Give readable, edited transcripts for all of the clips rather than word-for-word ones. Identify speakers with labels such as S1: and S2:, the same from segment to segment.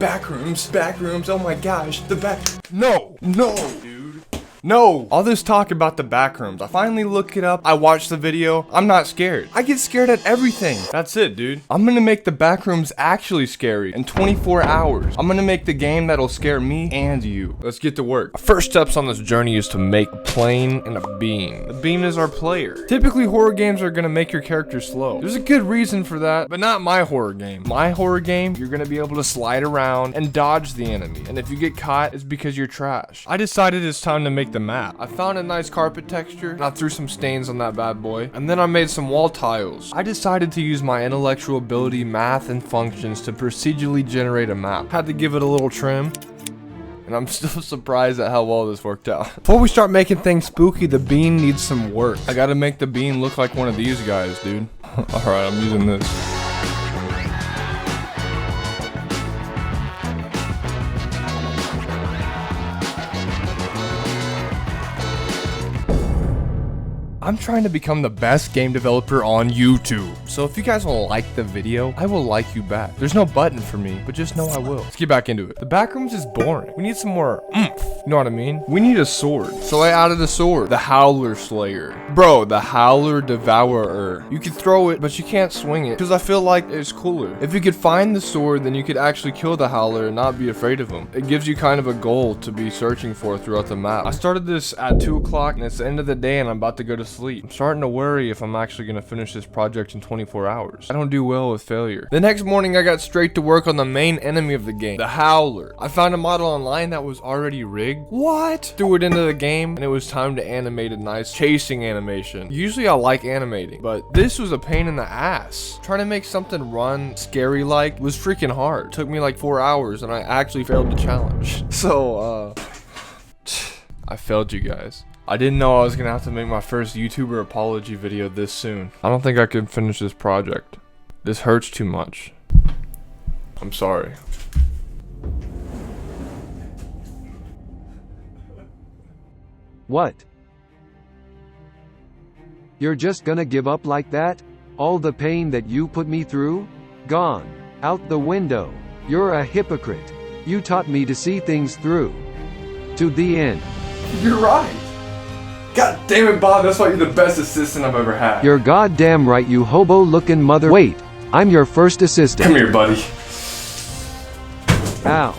S1: Backrooms, oh my gosh, No, dude. No, all this talk about the backrooms. I finally look it up. I watch the video. I'm not scared. I get scared at everything. That's it, dude. I'm gonna make the backrooms actually scary in 24 hours. I'm gonna make the game that'll scare me and you. Let's get to work. First steps on this journey is to make a plane and a beam. The beam is our player. Typically, horror games are gonna make your character slow. There's a good reason for that, but not my horror game. My horror game, you're gonna be able to slide around and dodge the enemy. And if you get caught, it's because you're trash. I decided it's time to make the map. I found a nice carpet texture and I threw some stains on that bad boy, and then I made some wall tiles. I decided to use my intellectual ability, math, and functions to procedurally generate a map. Had to give it a little trim, and I'm still surprised at how well this worked out. Before we start making things spooky, the bean needs some work. I gotta make the bean look like one of these guys, dude. Alright, I'm using this. I'm trying to become the best game developer on YouTube. So if you guys will like the video, I will like you back. There's no button for me, but just know I will. Let's get back into it. The backrooms is boring. We need some more oomph. You know what I mean? We need a sword. So I added a sword. The Howler Slayer. Bro, the Howler Devourer. You can throw it, but you can't swing it because I feel like it's cooler. If you could find the sword, then you could actually kill the Howler and not be afraid of him. It gives you kind of a goal to be searching for throughout the map. I started this at 2 o'clock and it's the end of the day and I'm about to go to sleep. I'm starting to worry if I'm actually going to finish this project in 24 hours. I don't do well with failure. The next morning, I got straight to work on the main enemy of the game, the Howler. I found a model online that was already rigged. What? Threw it into the game, and it was time to animate a nice chasing animation. Usually I like animating, but this was a pain in the ass. Trying to make something run scary-like was freaking hard. It took me like 4 hours, and I actually failed the challenge. So, I failed you guys. I didn't know I was gonna have to make my first YouTuber apology video this soon. I don't think I could finish this project. This hurts too much. I'm sorry.
S2: What? You're just gonna give up like that? All the pain that you put me through? Gone. Out the window. You're a hypocrite. You taught me to see things through. To the end.
S1: You're right. God damn it, Bob, that's why you're the best assistant I've ever had.
S2: You're goddamn right, you hobo-looking mother- Wait, I'm your first assistant.
S1: Come here, buddy.
S2: Ow.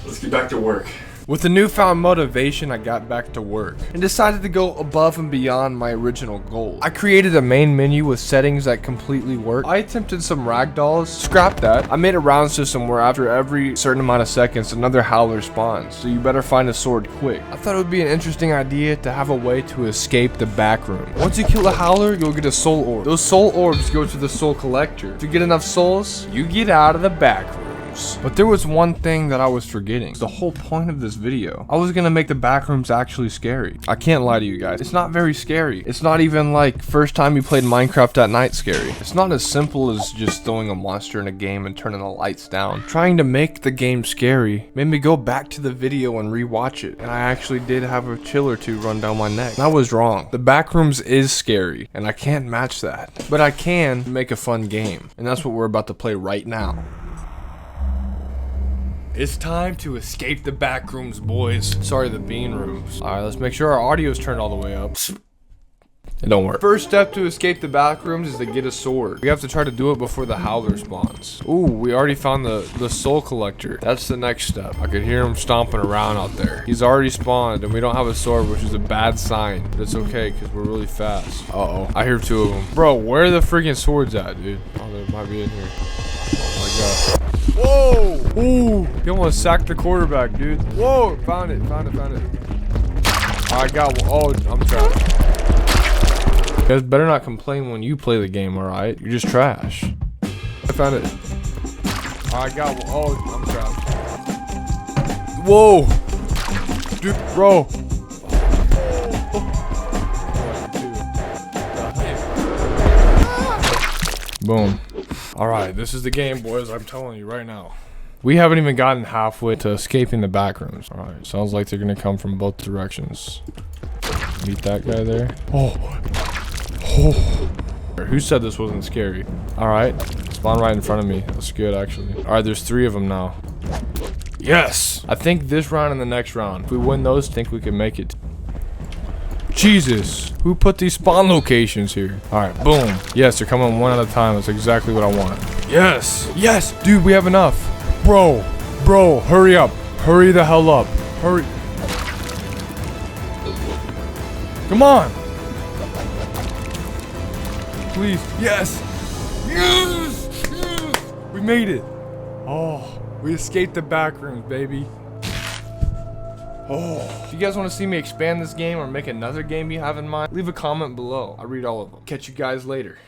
S1: Let's get back to work. With the newfound motivation, I got back to work and decided to go above and beyond my original goal. I created a main menu with settings that completely worked. I attempted some ragdolls, scrapped that. I made a round system where after every certain amount of seconds, another Howler spawns, so you better find a sword quick. I thought it would be an interesting idea to have a way to escape the back room. Once you kill a Howler, you'll get a soul orb. Those soul orbs go to the soul collector. To get enough souls, you get out of the back room. But there was one thing that I was forgetting. The whole point of this video. I was gonna make the backrooms actually scary. I can't lie to you guys. It's not very scary. It's not even like first time you played Minecraft at night scary. It's not as simple as just throwing a monster in a game and turning the lights down. Trying to make the game scary made me go back to the video and rewatch it. And I actually did have a chill or two run down my neck. And I was wrong. The backrooms is scary and I can't match that. But I can make a fun game. And that's what we're about to play right now. It's time to escape the backrooms, boys. Sorry, the bean rooms. Alright, let's make sure our audio's turned all the way up. It don't work. First step to escape the backrooms is to get a sword. We have to try to do it before the Howler spawns. Ooh, we already found the soul collector. That's the next step. I could hear him stomping around out there. He's already spawned and we don't have a sword, which is a bad sign. But it's okay, because we're really fast. Uh-oh. I hear 2 of them. Bro, where are the freaking swords at, dude? Oh, they might be in here. Oh my god. Whoa! Ooh! He almost sacked the quarterback, dude. Whoa! Found it. I got one. Oh, I'm trash. You guys better not complain when you play the game, alright? You're just trash. I found it. I got one. Oh, I'm trash. Whoa! Dude, bro. Boom. Alright, this is the game, boys. I'm telling you right now. We haven't even gotten halfway to escaping the backrooms. Alright, sounds like they're gonna come from both directions. Meet that guy there. Oh. Who said this wasn't scary? Alright, let's Spawn right in front of me. That's good, actually. All right, there's 3 of them now. Yes! I think this round and the next round. If we win those, I think we can make it. Jesus! Who put these spawn locations here? Alright, boom. Yes, they're coming one at a time. That's exactly what I want. Yes! Yes! Dude, we have enough. Bro! Bro, hurry up. Hurry the hell up. Hurry. Come on! Please. Yes! Yes! Yes! We made it. Oh. We escaped the backrooms, baby. Oh. If you guys want to see me expand this game or make another game you have in mind, leave a comment below. I read all of them. Catch you guys later.